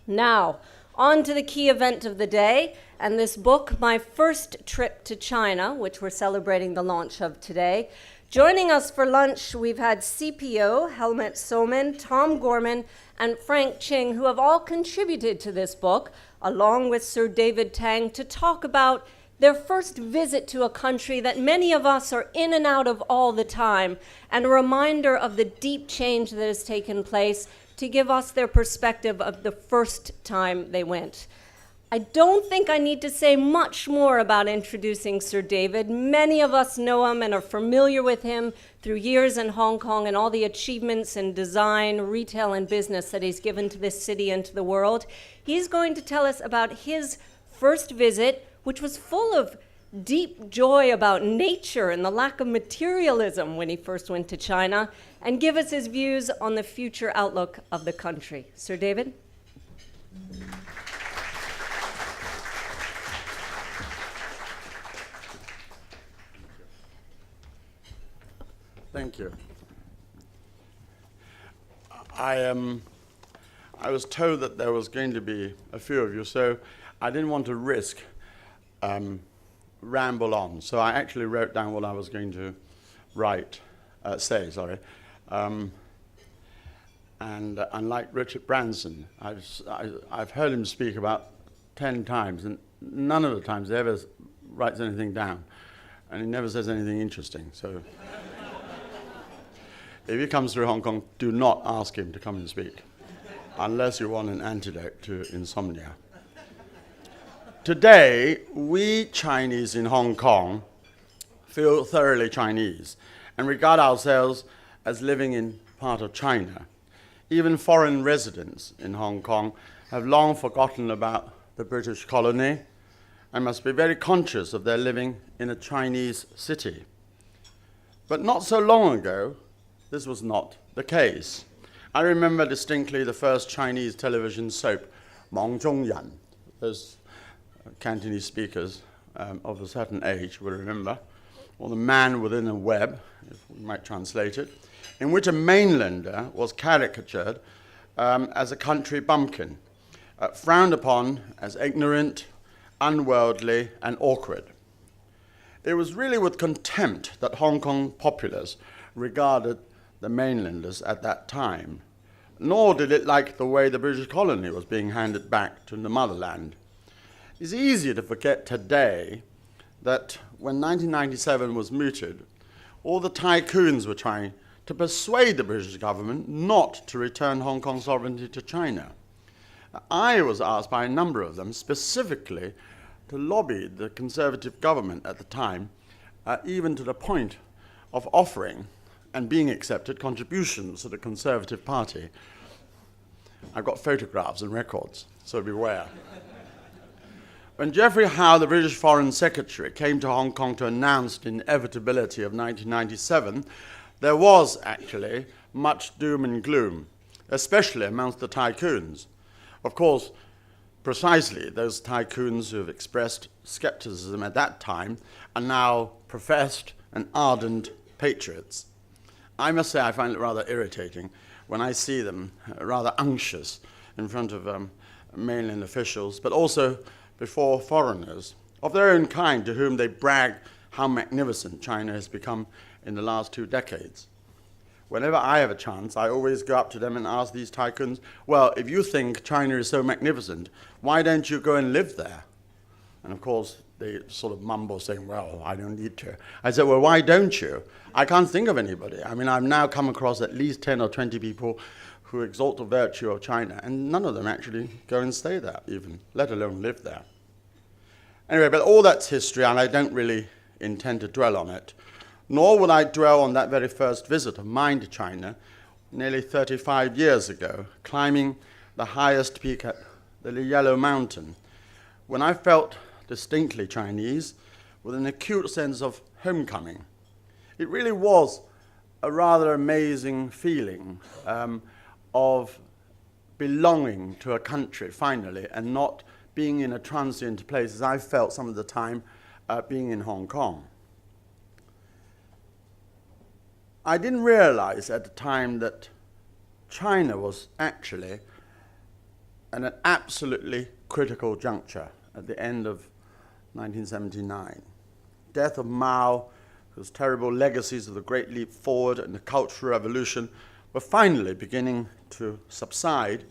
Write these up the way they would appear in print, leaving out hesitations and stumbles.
Now, on to the key event of the day, and this book, My First Trip to China, which we're celebrating the launch of today. Joining us for lunch, we've had CPO, Helmut Somin, Tom Gorman, and Frank Ching, who have all contributed to this book, along with Sir David Tang, to talk about their first visit to a country that many of us are in and out of all the time, and a reminder of the deep change that has taken place, to give us their perspective of the first time they went. I don't think I need to say much more about introducing Sir David. Many of us know him and are familiar with him through years in Hong Kong and all the achievements in design, retail, and business that he's given to this city and to the world. He's going to tell us about his first visit, which was full of deep joy about nature and the lack of materialism when he first went to China, and give us his views on the future outlook of the country. Sir David? Thank you. I was told that there was going to be a few of you, so I didn't want to risk ramble on. So I actually wrote down what I was going to say. And unlike Richard Branson, I've heard him speak about 10 times, and none of the times he ever writes anything down, and he never says anything interesting. So if he comes through Hong Kong, do not ask him to come and speak, unless you want an antidote to insomnia. Today, we Chinese in Hong Kong feel thoroughly Chinese and regard ourselves as living in part of China. Even foreign residents in Hong Kong have long forgotten about the British colony and must be very conscious of their living in a Chinese city. But not so long ago, this was not the case. I remember distinctly the first Chinese television soap, Mong Zhong Yan. Those Cantonese speakers of a certain age will remember, or The Man Within a Web, if we might translate it, in which a mainlander was caricatured as a country bumpkin, frowned upon as ignorant, unworldly, and awkward. It was really with contempt that Hong Kong populace regarded the mainlanders at that time, nor did it like the way the British colony was being handed back to the motherland. It's easy to forget today that when 1997 was mooted, all the tycoons were trying to persuade the British government not to return Hong Kong sovereignty to China. I was asked by a number of them specifically to lobby the Conservative government at the time, even to the point of offering and being accepted contributions to the Conservative Party. I've got photographs and records, so beware. When Geoffrey Howe, the British Foreign Secretary, came to Hong Kong to announce the inevitability of 1997, there was actually much doom and gloom, especially amongst the tycoons. Of course, precisely those tycoons who have expressed skepticism at that time are now professed and ardent patriots. I must say I find it rather irritating when I see them rather unctuous in front of mainland officials, but also before foreigners of their own kind to whom they brag how magnificent China has become in the last 2 decades. Whenever I have a chance, I always go up to them and ask these tycoons, well, if you think China is so magnificent, why don't you go and live there? And of course, they sort of mumble saying, well, I don't need to. I said, well, why don't you? I can't think of anybody. I mean, I've now come across at least 10 or 20 people who exalt the virtue of China, and none of them actually go and stay there even, let alone live there. Anyway, but all that's history, and I don't really intend to dwell on it. Nor will I dwell on that very first visit of mine to China, nearly 35 years ago, climbing the highest peak at the Yellow Mountain, when I felt distinctly Chinese, with an acute sense of homecoming. It really was a rather amazing feeling of belonging to a country, finally, and not being in a transient place, as I felt some of the time being in Hong Kong. I didn't realize at the time that China was actually at an absolutely critical juncture at the end of 1979. Death of Mao, those terrible legacies of the Great Leap Forward and the Cultural Revolution were finally beginning to subside,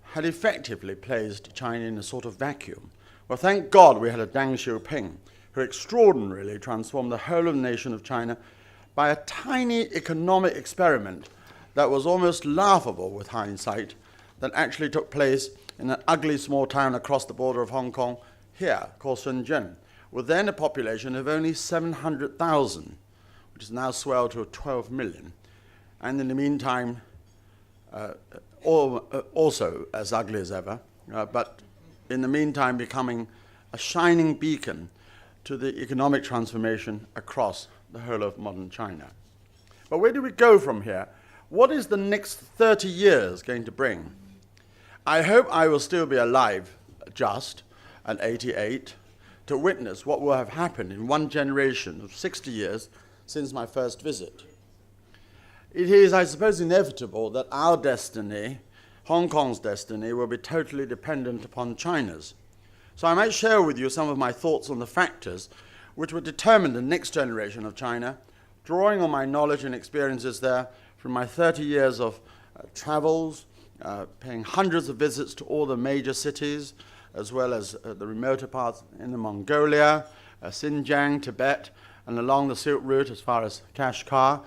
had effectively placed China in a sort of vacuum. Well, thank God we had a Deng Xiaoping who extraordinarily transformed the whole of the nation of China by a tiny economic experiment that was almost laughable with hindsight, that actually took place in an ugly small town across the border of Hong Kong, here, called Shenzhen, with then a population of only 700,000, which has now swelled to 12 million. And in the meantime, also as ugly as ever, but in the meantime becoming a shining beacon to the economic transformation across the whole of modern China. But where do we go from here? What is the next 30 years going to bring? I hope I will still be alive, just at 88, to witness what will have happened in one generation of 60 years since my first visit. It is, I suppose, inevitable that our destiny, Hong Kong's destiny, will be totally dependent upon China's. So I might share with you some of my thoughts on the factors which will determine the next generation of China, drawing on my knowledge and experiences there from my 30 years of travels, paying hundreds of visits to all the major cities, as well as the remoter parts in the Mongolia, Xinjiang, Tibet, and along the Silk Route as far as Kashgar,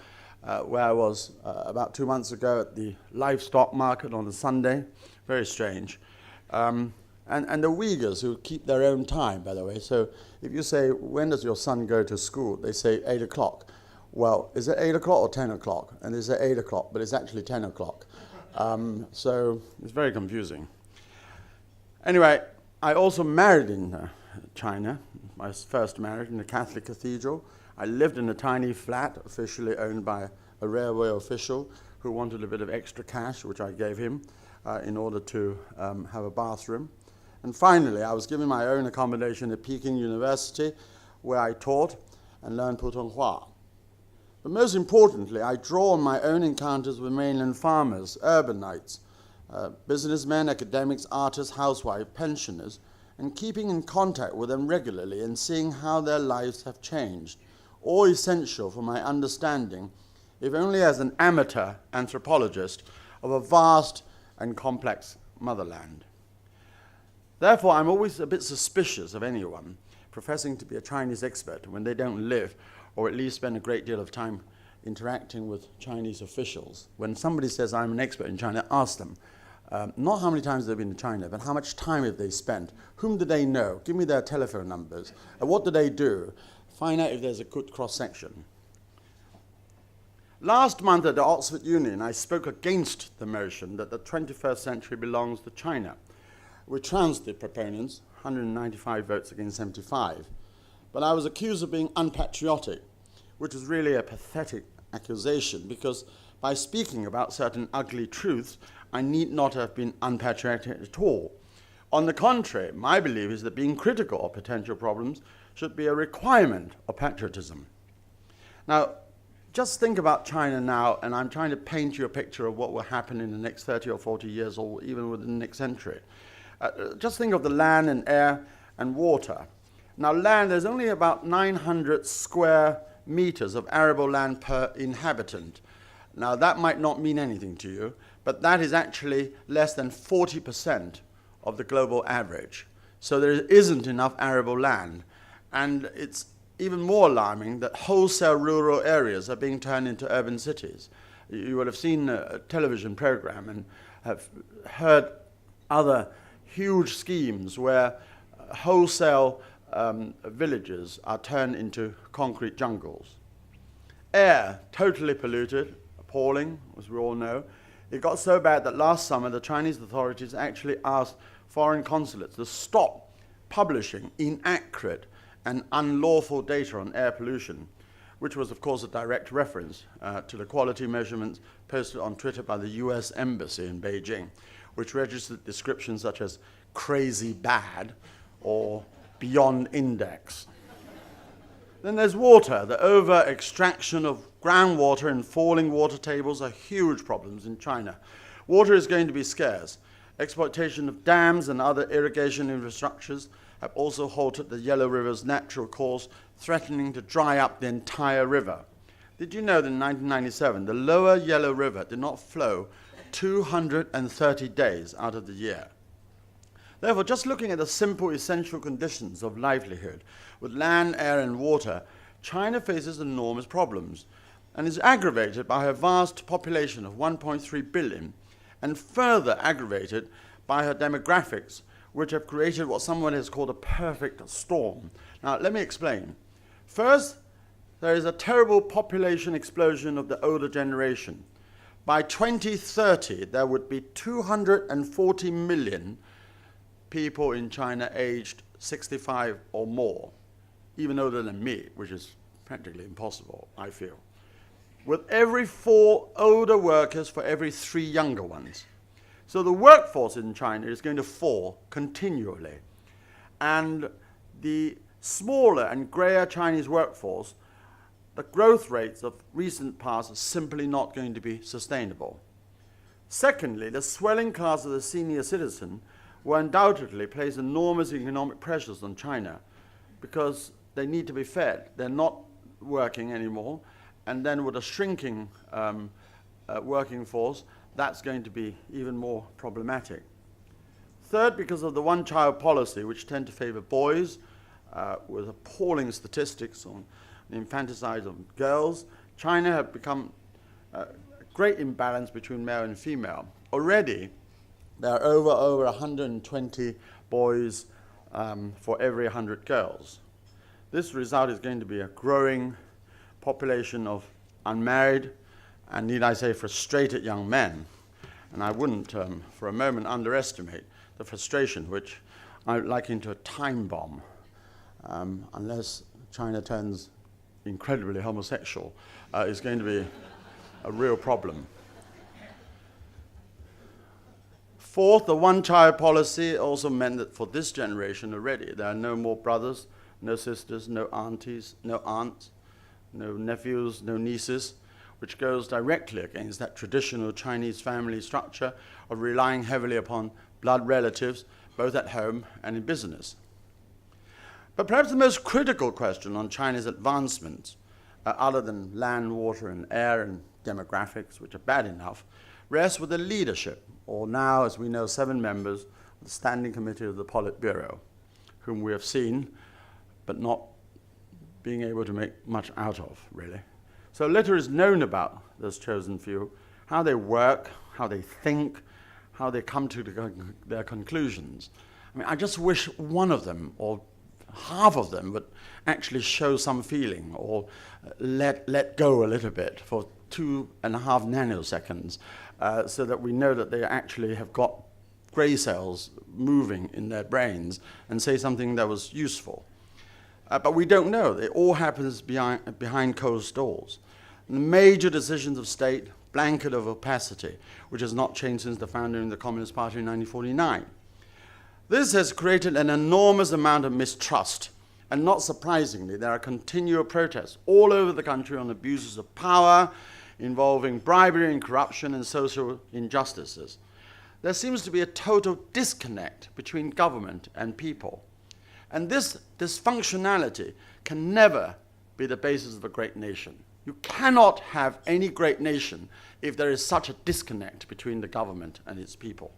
where I was about 2 months ago at the livestock market on a Sunday. Very strange. And the Uyghurs, who keep their own time, by the way. So if you say, when does your son go to school? They say 8 o'clock. Well, is it 8 o'clock or 10 o'clock? And they say 8 o'clock, but it's actually 10 o'clock. So it's very confusing. Anyway, I also married in China, my first marriage in a Catholic cathedral. I lived in a tiny flat officially owned by a railway official who wanted a bit of extra cash, which I gave him in order to have a bathroom. And finally, I was given my own accommodation at Peking University, where I taught and learned Putonghua. But most importantly, I draw on my own encounters with mainland farmers, urbanites, businessmen, academics, artists, housewives, pensioners, and keeping in contact with them regularly and seeing how their lives have changed, all essential for my understanding, if only as an amateur anthropologist, of a vast and complex motherland. Therefore, I'm always a bit suspicious of anyone professing to be a Chinese expert when they don't live, or at least spend a great deal of time interacting with Chinese officials. When somebody says, I'm an expert in China, ask them, not how many times they've been to China, but how much time have they spent? Whom do they know? Give me their telephone numbers. What do they do? Find out if there's a good cross-section. Last month at the Oxford Union, I spoke against the motion that the 21st century belongs to China, which trounced the proponents, 195 votes against 75. But I was accused of being unpatriotic, which was really a pathetic accusation, because by speaking about certain ugly truths, I need not have been unpatriotic at all. On the contrary, my belief is that being critical of potential problems should be a requirement of patriotism. Now, just think about China now, and I'm trying to paint you a picture of what will happen in the next 30 or 40 years, or even within the next century. Just think of the land and air and water. Now, land, there's only about 900 square meters of arable land per inhabitant. Now, that might not mean anything to you, but that is actually less than 40% of the global average. So there isn't enough arable land. And it's even more alarming that wholesale rural areas are being turned into urban cities. You will have seen a television program and have heard other huge schemes where wholesale villages are turned into concrete jungles. Air, totally polluted, appalling, as we all know. It got so bad that last summer the Chinese authorities actually asked foreign consulates to stop publishing inaccurate and unlawful data on air pollution, which was, of course, a direct reference to the quality measurements posted on Twitter by the US Embassy in Beijing, which registered descriptions such as crazy bad or beyond index. Then there's water. The over-extraction of groundwater and falling water tables are huge problems in China. Water is going to be scarce. Exploitation of dams and other irrigation infrastructures have also halted the Yellow River's natural course, threatening to dry up the entire river. Did you know that in 1997, the lower Yellow River did not flow 230 days out of the year? Therefore, just looking at the simple essential conditions of livelihood with land, air, and water, China faces enormous problems and is aggravated by her vast population of 1.3 billion and further aggravated by her demographics, which have created what someone has called a perfect storm. Now, let me explain. First, there is a terrible population explosion of the older generation. By 2030, there would be 240 million people in China aged 65 or more, even older than me, which is practically impossible, I feel. With every 4 older workers for every 3 younger ones. So the workforce in China is going to fall continually. And the smaller and grayer Chinese workforce, the growth rates of recent past are simply not going to be sustainable. Secondly, the swelling class of the senior citizen will undoubtedly place enormous economic pressures on China because they need to be fed. They're not working anymore. And then with a shrinking working force, that's going to be even more problematic. Third, because of the one-child policy, which tend to favor boys, with appalling statistics on the infanticide of girls, China has become a great imbalance between male and female. Already, there are over 120 boys for every 100 girls. This result is going to be a growing population of unmarried and, need I say, frustrated young men. And I wouldn't for a moment underestimate the frustration which I liken to a time bomb, unless China turns incredibly homosexual, is going to be a real problem. Fourth, the one-child policy also meant that for this generation already, there are no more brothers, no sisters, no aunties, no aunts, no nephews, no nieces, which goes directly against that traditional Chinese family structure of relying heavily upon blood relatives, both at home and in business. But perhaps the most critical question on China's advancements, other than land, water, and air and demographics, which are bad enough, rests with the leadership, or now, as we know, 7 members of the Standing Committee of the Politburo, whom we have seen, but not being able to make much out of, really. So little is known about those chosen few, how they work, how they think, how they come to their conclusions. I mean, I just wish one of them, or half of them, would actually show some feeling, or let go a little bit for 2.5 nanoseconds, so that we know that they actually have got gray cells moving in their brains and say something that was useful. But we don't know. It all happens behind closed doors. And the major decisions of state, blanket of opacity, which has not changed since the founding of the Communist Party in 1949. This has created an enormous amount of mistrust. And not surprisingly, there are continual protests all over the country on abuses of power, involving bribery and corruption and social injustices. There seems to be a total disconnect between government and people. And this dysfunctionality can never be the basis of a great nation. You cannot have any great nation if there is such a disconnect between the government and its people.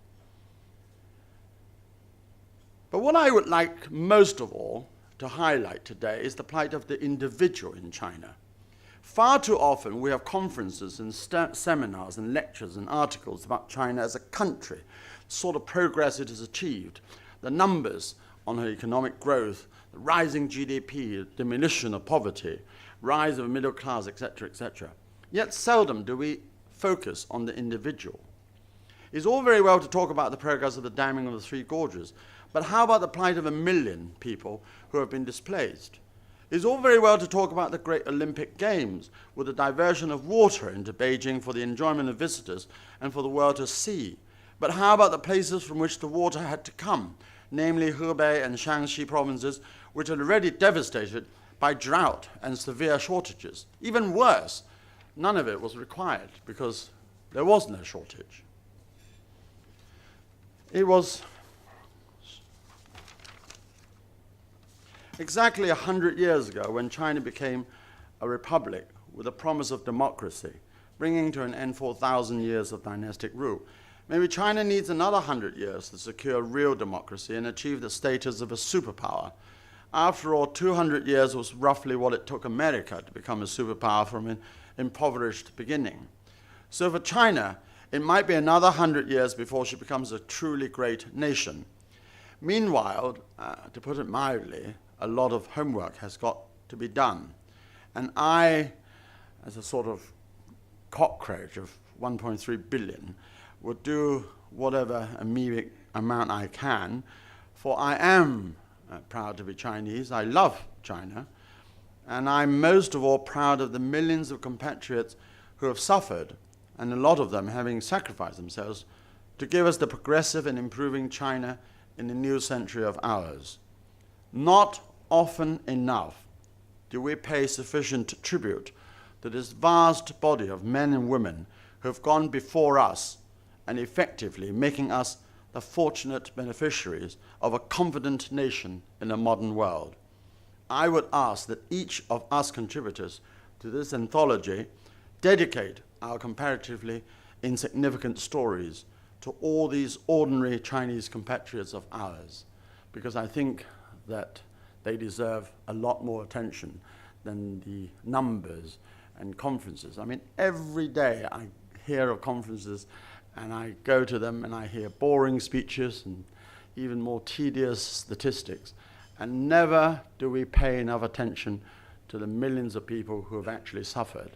But what I would like most of all to highlight today is the plight of the individual in China. Far too often we have conferences and seminars and lectures and articles about China as a country, the sort of progress it has achieved, the numbers on her economic growth, the rising GDP, the diminution of poverty, rise of middle class, etc., etc. Yet seldom do we focus on the individual. It's all very well to talk about the progress of the damming of the Three Gorges, but how about the plight of 1 million people who have been displaced? It's all very well to talk about the great Olympic Games with the diversion of water into Beijing for the enjoyment of visitors and for the world to see. But how about the places from which the water had to come, namely Hebei and Shanxi provinces, which are already devastated by drought and severe shortages? Even worse, none of it was required because there was no shortage. It was exactly 100 years ago when China became a republic with a promise of democracy, bringing to an end 4,000 years of dynastic rule. Maybe China needs another 100 years to secure real democracy and achieve the status of a superpower. After all, 200 years was roughly what it took America to become a superpower from an impoverished beginning. So for China, it might be another 100 years before she becomes a truly great nation. Meanwhile, to put it mildly, a lot of homework has got to be done. And I, as a sort of cockroach of 1.3 billion, would do whatever amoebic amount I can, for I am proud to be Chinese. I love China. And I'm most of all proud of the millions of compatriots who have suffered, and a lot of them having sacrificed themselves to give us the progressive and improving China in the new century of ours. Not often enough do we pay sufficient tribute to this vast body of men and women who have gone before us and effectively making us the fortunate beneficiaries of a confident nation in a modern world. I would ask that each of us contributors to this anthology dedicate our comparatively insignificant stories to all these ordinary Chinese compatriots of ours, because I think that they deserve a lot more attention than the numbers and conferences. I mean, every day I hear of conferences and I go to them and I hear boring speeches and even more tedious statistics. And never do we pay enough attention to the millions of people who have actually suffered.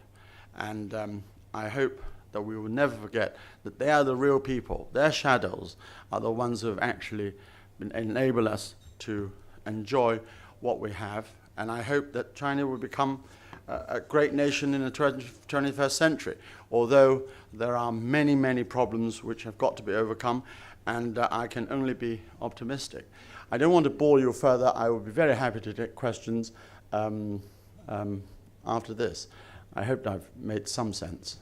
And I hope that we will never forget that they are the real people. Their shadows are the ones who have actually enabled us to enjoy what we have. And I hope that China will become a great nation in the 21st century, although there are many, many problems which have got to be overcome, and I can only be optimistic. I don't want to bore you further. I will be very happy to take questions after this. I hope I've made some sense.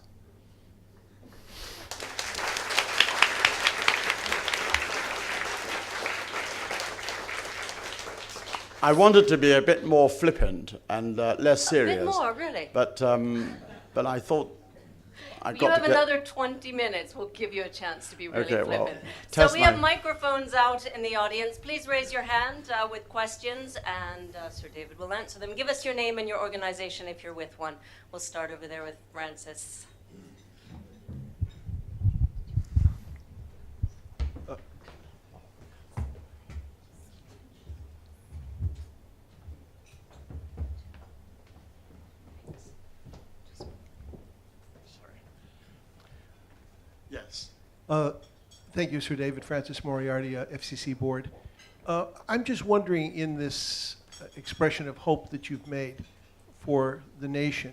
I wanted to be a bit more flippant and less serious. A bit more, really. But I thought I got to You have get another 20 minutes. We'll give you a chance to be really Okay, well, flippant. So test we have my- microphones out in the audience. Please raise your hand with questions, and Sir David will answer them. Give us your name and your organization if you're with one. We'll start over there with Francis. Yes. Thank you, Sir David. Francis Moriarty, FCC Board. I'm just wondering, in this expression of hope that you've made for the nation,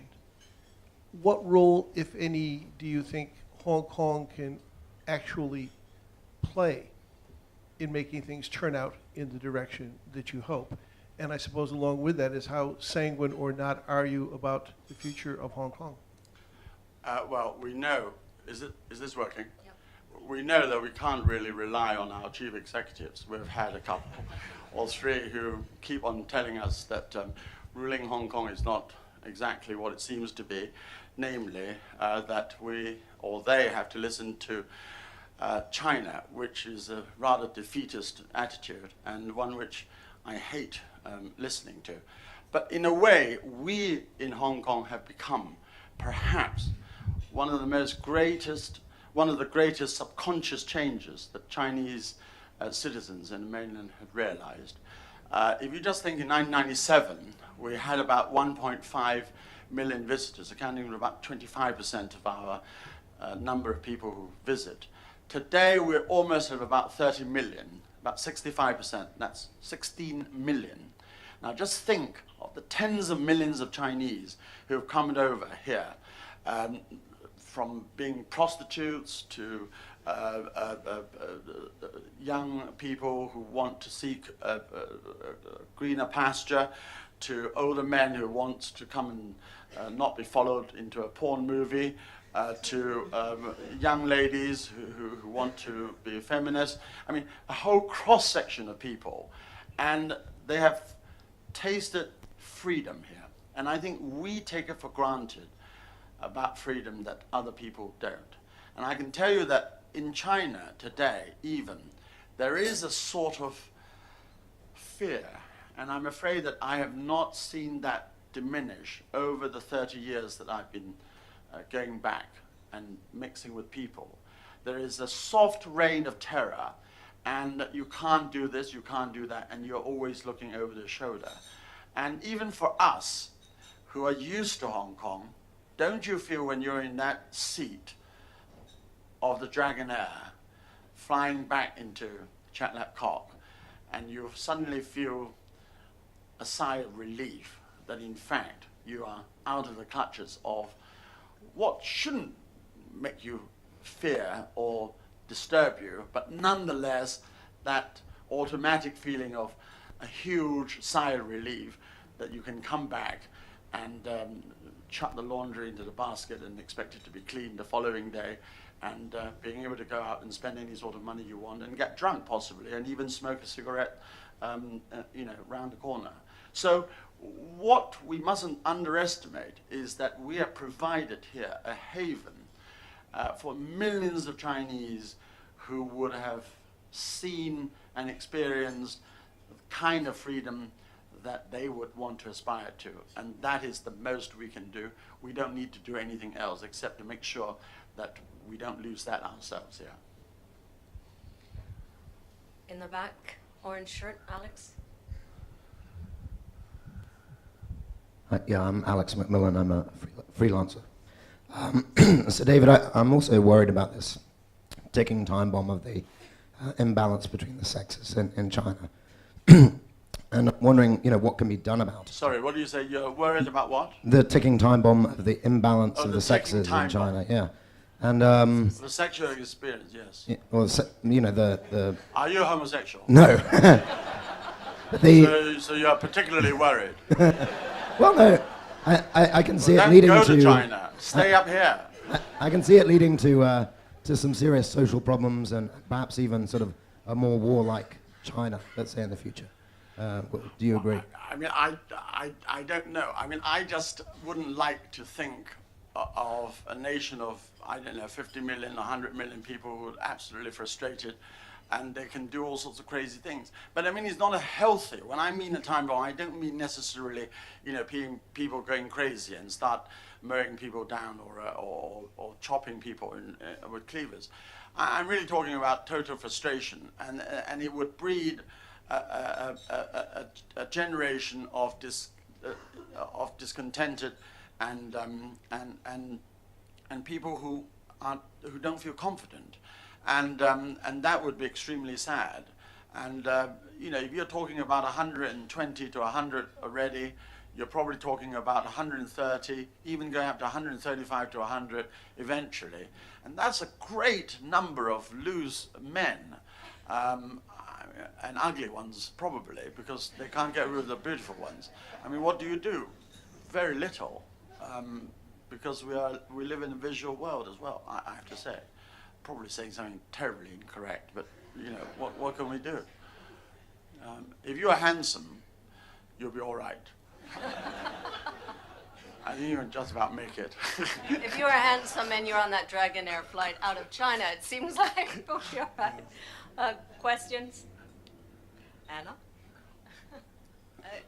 what role, if any, do you think Hong Kong can actually play in making things turn out in the direction that you hope? And I suppose along with that is, how sanguine or not are you about the future of Hong Kong? Well, we know. Is this working? Yep. We know that we can't really rely on our chief executives. We've had a couple, or three, who keep on telling us that ruling Hong Kong is not exactly what it seems to be, namely that we or they have to listen to China, which is a rather defeatist attitude and one which I hate listening to. But in a way, we in Hong Kong have become perhaps one of the greatest subconscious changes that Chinese citizens in the mainland have realized. If you just think in 1997, we had about 1.5 million visitors, accounting for about 25% of our number of people who visit. Today, we're almost at about 30 million, about 65%. That's 16 million. Now, just think of the tens of millions of Chinese who have come over here, from being prostitutes to young people who want to seek a greener pasture, to older men who want to come and not be followed into a porn movie, to young ladies who want to be feminists. I mean, a whole cross-section of people. And they have tasted freedom here. And I think we take it for granted about freedom that other people don't. And I can tell you that in China today, even, there is a sort of fear. And I'm afraid that I have not seen that diminish over the 30 years that I've been going back and mixing with people. There is a soft reign of terror, and you can't do this, you can't do that, and you're always looking over the shoulder. And even for us, who are used to Hong Kong, don't you feel when you're in that seat of the Dragonair, flying back into Chat Lap Kok, and you suddenly feel a sigh of relief that in fact you are out of the clutches of what shouldn't make you fear or disturb you, but nonetheless that automatic feeling of a huge sigh of relief that you can come back and chuck the laundry into the basket and expect it to be clean the following day, and being able to go out and spend any sort of money you want and get drunk possibly, and even smoke a cigarette round the corner. So what we mustn't underestimate is that we have provided here a haven for millions of Chinese who would have seen and experienced the kind of freedom that they would want to aspire to. And that is the most we can do. We don't need to do anything else except to make sure that we don't lose that ourselves here. In the back, orange shirt, Alex. Yeah, I'm Alex McMillan. I'm a freelancer. So, David, I'm also worried about this ticking time bomb of the imbalance between the sexes in China. And I'm wondering, what can be done about it? Sorry, what do you say? You're worried about what? The ticking time bomb of the imbalance of the the sexes ticking in time China, yeah. And, The sexual experience, yes. yeah, well, the... Are you homosexual? No. But the... So you're particularly worried. Well, no, I can see it Then leading go to... to China. Stay up here. I can see it leading to some serious social problems and perhaps even sort of a more warlike China, let's say, in the future. Do you agree? I mean, I don't know. I mean, I just wouldn't like to think of a nation of, 50 million, 100 million people who are absolutely frustrated and they can do all sorts of crazy things. But I mean, it's not a healthy, when I mean a time bomb, I don't mean necessarily, people going crazy and start mowing people down or chopping people with cleavers. I'm really talking about total frustration, and it would breed a generation of discontented and people who don't feel confident, and that would be extremely sad. And if you're talking about 120 to 100 already, you're probably talking about 130, even going up to 135 to 100 eventually, and that's a great number of loose men. And ugly ones, probably, because they can't get rid of the beautiful ones. I mean, what do you do? Very little, because we live in a visual world as well, I have to say. Probably saying something terribly incorrect, but, what can we do? If you are handsome, you'll be all right. I think you can just about make it. If you're handsome and you're on that Dragonair flight out of China, it seems like you'll be all right. Questions? Anna?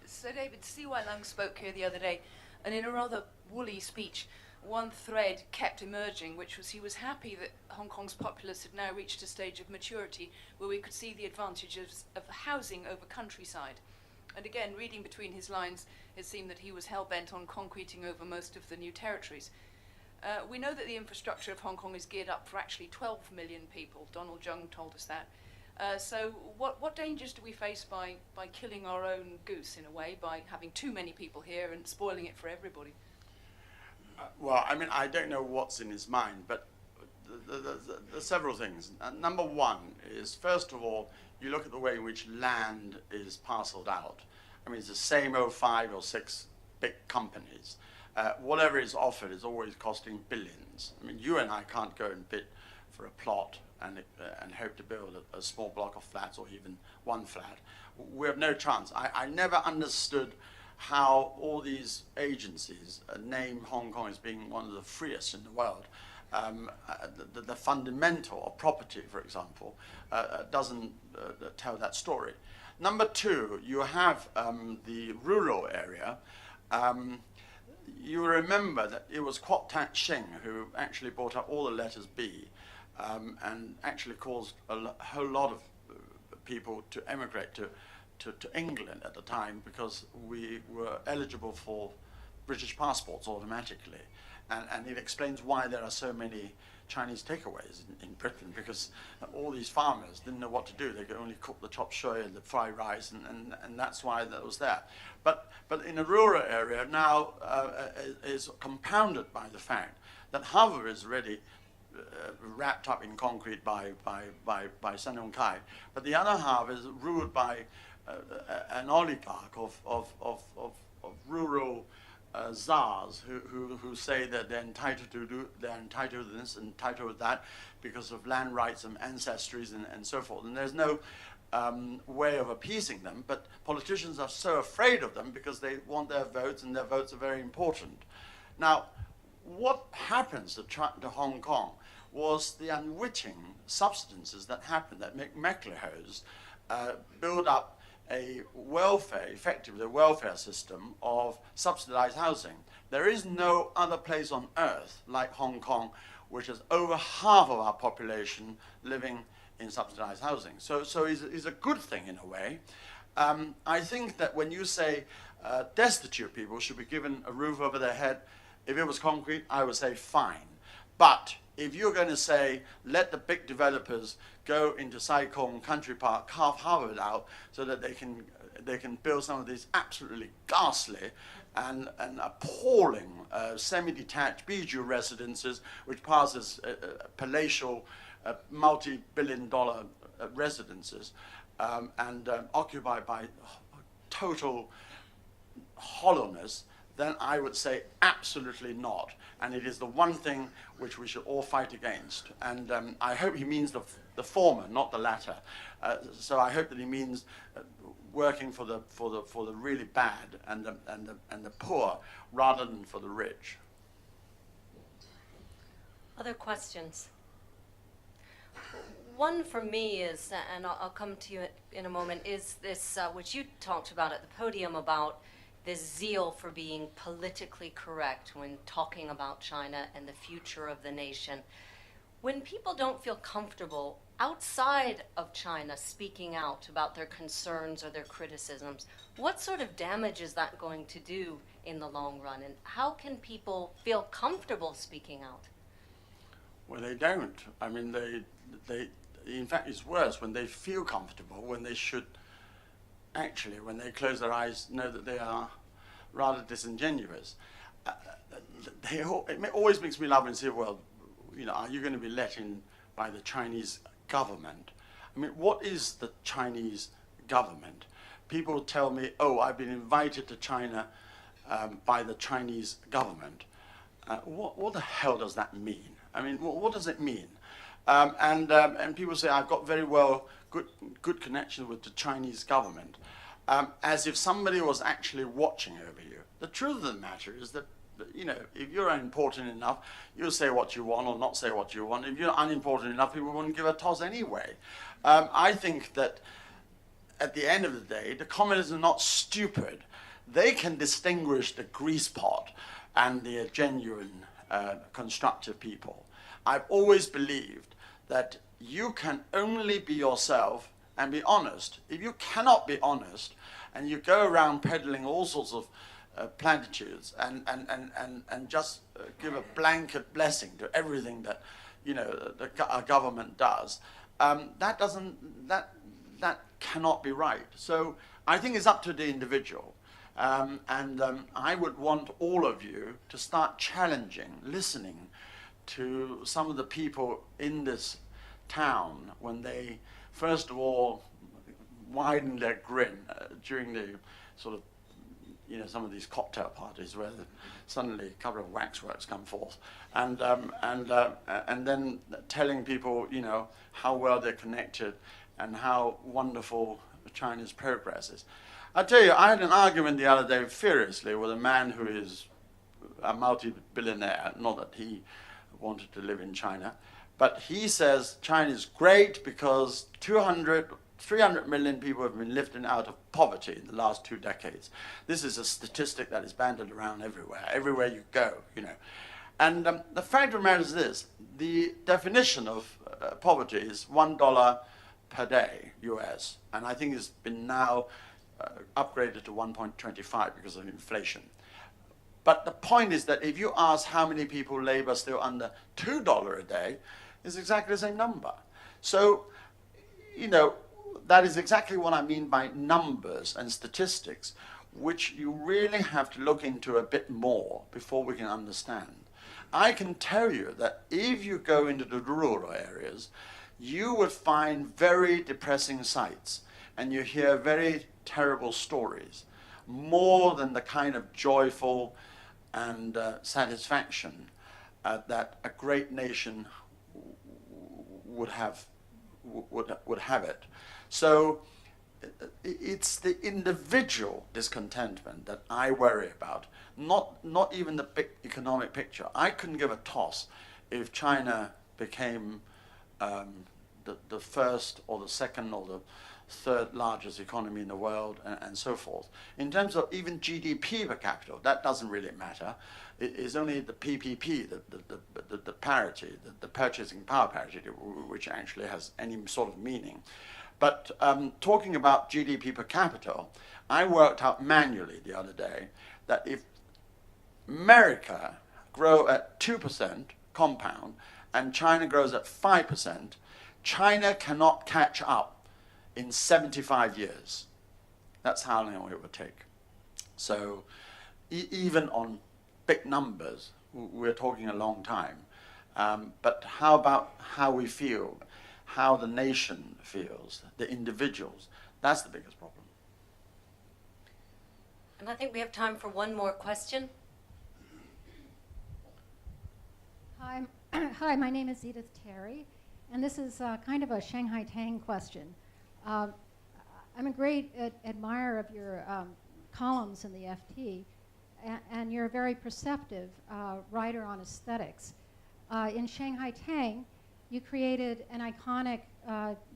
Sir David, C.Y. Lung spoke here the other day, and in a rather woolly speech, one thread kept emerging, which was he was happy that Hong Kong's populace had now reached a stage of maturity where we could see the advantages of housing over countryside. And again, reading between his lines, it seemed that he was hell-bent on concreting over most of the new territories. We know that the infrastructure of Hong Kong is geared up for actually 12 million people. Donald Jung told us that. So what dangers do we face by killing our own goose, in a way, by having too many people here and spoiling it for everybody? Well, I mean, I don't know what's in his mind, but there's several things. Number one is, first of all, you look at the way in which land is parceled out. I mean, it's the same 5 or 6 big companies. whatever is offered is always costing billions. I mean, you and I can't go and bid for a plot and hope to build a small block of flats or even one flat. We have no chance. I never understood how all these agencies name Hong Kong as being one of the freest in the world. The fundamental of property, for example, doesn't tell that story. Number two, you have the rural area. You remember that it was Kwok Tak Shing who actually brought up all the letters B and actually caused a whole lot of people to emigrate to England at the time because we were eligible for British passports automatically. And it explains why there are so many Chinese takeaways in Britain, because all these farmers didn't know what to do. They could only cook the chop suey and the fried rice, and that's why that was there. But in a rural area now is compounded by the fact that half of it is already wrapped up in concrete by Sun Yong Kai, but the other half is ruled by an oligarch of rural czars who say that they're entitled to this and entitled to that because of land rights and ancestries and so forth. And there's no way of appeasing them, but politicians are so afraid of them because they want their votes, and their votes are very important. Now, what happens to Hong Kong was the unwitting substances that happened, that make McLehose build up a welfare, effectively a welfare system of subsidized housing. There is no other place on earth like Hong Kong which has over half of our population living in subsidized housing. So it's a good thing in a way. I think that when you say destitute people should be given a roof over their head, if it was concrete, I would say fine. But if you're going to say, let the big developers go into Sai Kung Country Park, carve half of it out, so that they can build some of these absolutely ghastly and appalling semi-detached bijou residences, which pass as palatial, multi-billion-dollar residences, and occupied by total hollowness, then I would say absolutely not. And it is the one thing which we should all fight against. And I hope he means the former, not the latter. So I hope that he means working for the really bad and the poor rather than for the rich. Other questions? One for me is, and I'll come to you in a moment, is this, which you talked about at the podium, about this zeal for being politically correct when talking about China and the future of the nation. When people don't feel comfortable outside of China speaking out about their concerns or their criticisms, what sort of damage is that going to do in the long run? And how can people feel comfortable speaking out? Well, they don't. I mean, they in fact, it's worse when they feel comfortable, when they should actually, when they close their eyes, know that they are rather disingenuous. It always makes me laugh and say, well, you know, are you going to be let in by the Chinese government? I mean, what is the Chinese government? People tell me, oh, I've been invited to China by the Chinese government. What the hell does that mean? I mean, what does it mean? And people say, I've got very good connection with the Chinese government, as if somebody was actually watching over you. The truth of the matter is that, you know, if you're unimportant enough, you'll say what you want or not say what you want. If you're unimportant enough, people wouldn't give a toss anyway. I think that at the end of the day, the communists are not stupid. They can distinguish the grease pot and the genuine constructive people. I've always believed that you can only be yourself and be honest. If you cannot be honest and you go around peddling all sorts of platitudes and just give a blanket blessing to everything that, you know, our government does, that cannot be right. So I think it's up to the individual. I would want all of you to start challenging, listening to some of the people in this town when they, first of all, widen their grin during the sort of some of these cocktail parties where suddenly a couple of waxworks come forth, and then telling people, how well they're connected and how wonderful China's progress is. I tell you, I had an argument the other day furiously with a man who is a multi-billionaire, not that he wanted to live in China, but he says China is great because 300 million people have been lifted out of poverty in the last 2 decades. This is a statistic that is bandied around everywhere you go, And the fact of the matter is this: the definition of poverty is $1 per day US, and I think it's been now upgraded to 1.25 because of inflation. But the point is that if you ask how many people labor still under $2 a day, it's exactly the same number. So, that is exactly what I mean by numbers and statistics, which you really have to look into a bit more before we can understand. I can tell you that if you go into the rural areas, you would find very depressing sights, and you hear very terrible stories, more than the kind of joyful and satisfaction that a great nation would have it. So it's the individual discontentment that I worry about, not even the big economic picture. I couldn't give a toss if China became the first or the second or the third largest economy in the world, and so forth. In terms of even GDP per capita, that doesn't really matter. It is only the PPP, the parity, the purchasing power parity, which actually has any sort of meaning. But talking about GDP per capita, I worked out manually the other day that if America grow at 2% compound and China grows at 5%, China cannot catch up in 75 years. That's how long it would take. So even on big numbers, we're talking a long time. But how about how we feel, how the nation feels, the individuals? That's the biggest problem. And I think we have time for one more question. Hi, my name is Edith Terry, and this is kind of a Shanghai Tang question. I'm a great admirer of your columns in the FT, and you're a very perceptive writer on aesthetics. In Shanghai Tang, you created an iconic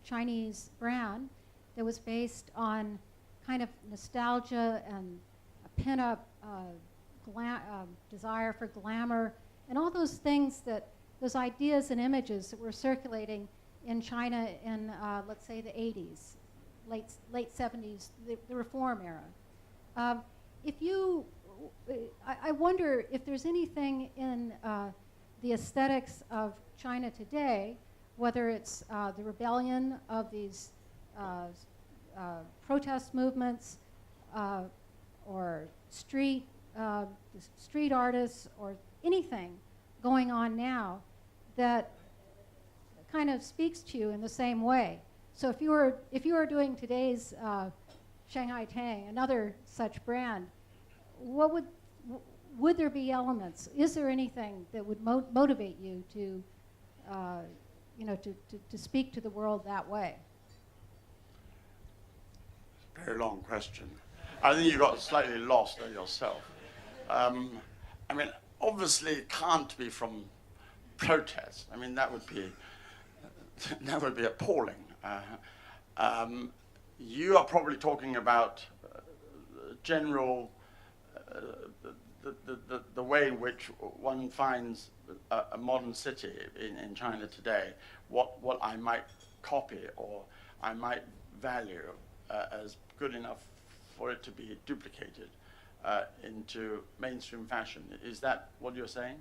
Chinese brand that was based on kind of nostalgia and a pin-up desire for glamour, and all those things those ideas and images that were circulating in China in, let's say, the 80s, late 70s, the Reform era. I wonder if there's anything in the aesthetics of China today, whether it's the rebellion of these protest movements or street artists or anything going on now that kind of speaks to you in the same way. So if you were doing today's Shanghai Tang, another such brand, what would there be elements? Is there anything that would motivate you to to speak to the world that way? Very long question. I think you got slightly lost there yourself. I mean, obviously it can't be from protest. I mean, that would be appalling. You are probably talking about general the way in which one finds a modern city in China today, what I might copy or I might value as good enough for it to be duplicated into mainstream fashion. Is that what you're saying?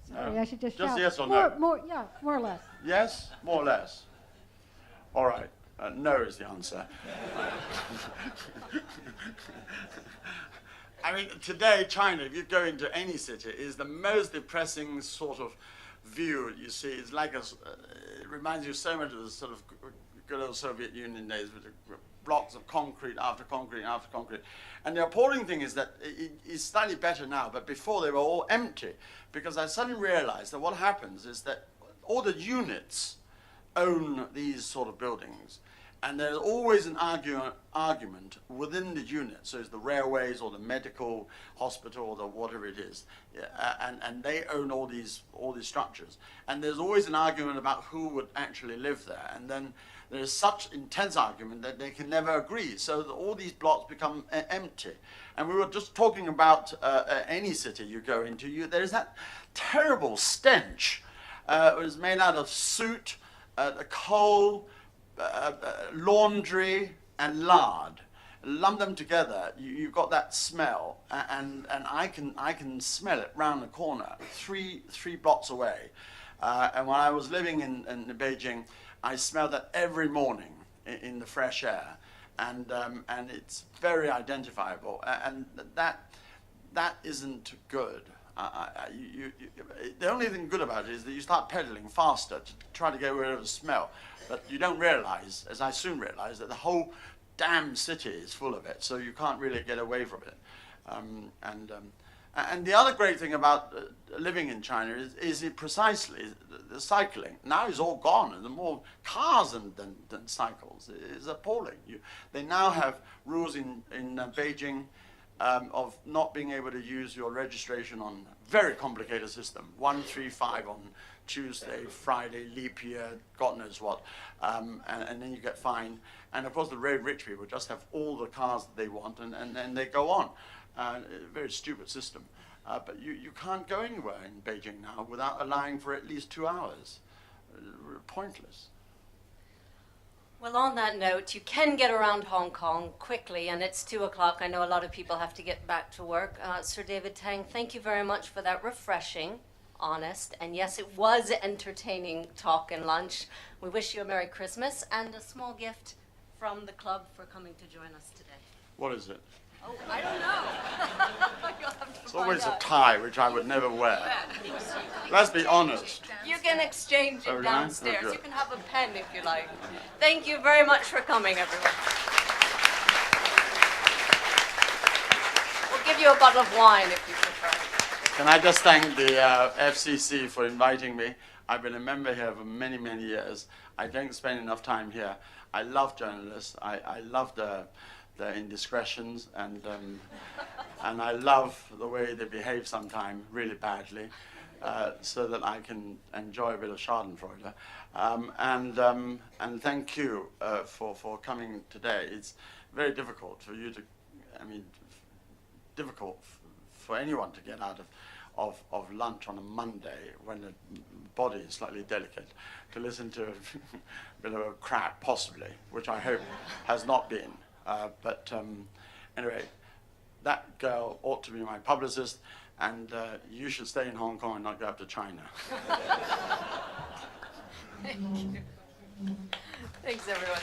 Sorry, I should just Just shout. yes or no? More or less. Yes? More or less? All right. No is the answer. I mean, today, China, if you go into any city, is the most depressing sort of view you see. It's like it reminds you so much of the sort of good old Soviet Union days with the blocks of concrete after concrete after concrete. And the appalling thing is that it's slightly better now, but before they were all empty, because I suddenly realized that what happens is that all the units own these sort of buildings, and there's always an argument within the unit. So it's the railways or the medical hospital or the whatever it is, and they own all these structures. And there's always an argument about who would actually live there. And then there's such intense argument that they can never agree. So that all these blocks become empty. And we were just talking about any city you go into, there's that terrible stench. It was made out of soot, coal, laundry and lard. Lump them together, you've got that smell, and I can smell it round the corner, three blocks away. And when I was living in Beijing, I smelled that every morning in the fresh air, and it's very identifiable, and that isn't good. The only thing good about it is that you start pedaling faster to try to get rid of the smell, but you don't realize, as I soon realized, that the whole damn city is full of it, so you can't really get away from it. And the other great thing about living in China is it precisely the cycling. Now it's all gone, and there are more cars than cycles. It's appalling. They now have rules in Beijing of not being able to use your registration on a very complicated system. 135 on Tuesday, Friday, leap year, God knows what, and then you get fined. And of course the very rich people just have all the cars that they want, and then they go on. A very stupid system. But you can't go anywhere in Beijing now without allowing for at least 2 hours. Pointless. Well, on that note, you can get around Hong Kong quickly, and it's 2 o'clock. I know a lot of people have to get back to work. Sir David Tang, thank you very much for that refreshing, honest, and yes, it was entertaining talk and lunch. We wish you a Merry Christmas and a small gift from the club for coming to join us today. What is it? Oh, I don't know. You'll have to It's always a find out. tie, which I would never wear. Let's be honest. You can exchange Oh, it really? downstairs. Oh, good. You can have a pen if you like. Thank you very much for coming, everyone. We'll give you a bottle of wine if you prefer. Can I just thank the FCC for inviting me? I've been a member here for many, many years. I don't spend enough time here. I love journalists. I love the indiscretions, and I love the way they behave sometimes really badly, so that I can enjoy a bit of Schadenfreude. And thank you for coming today. It's very difficult for you to, difficult for anyone to get out of lunch on a Monday when the body is slightly delicate, to listen to a bit of a crap, possibly, which I hope has not been. But anyway, that girl ought to be my publicist, and you should stay in Hong Kong and not go up to China. Thank you. Thanks, everyone.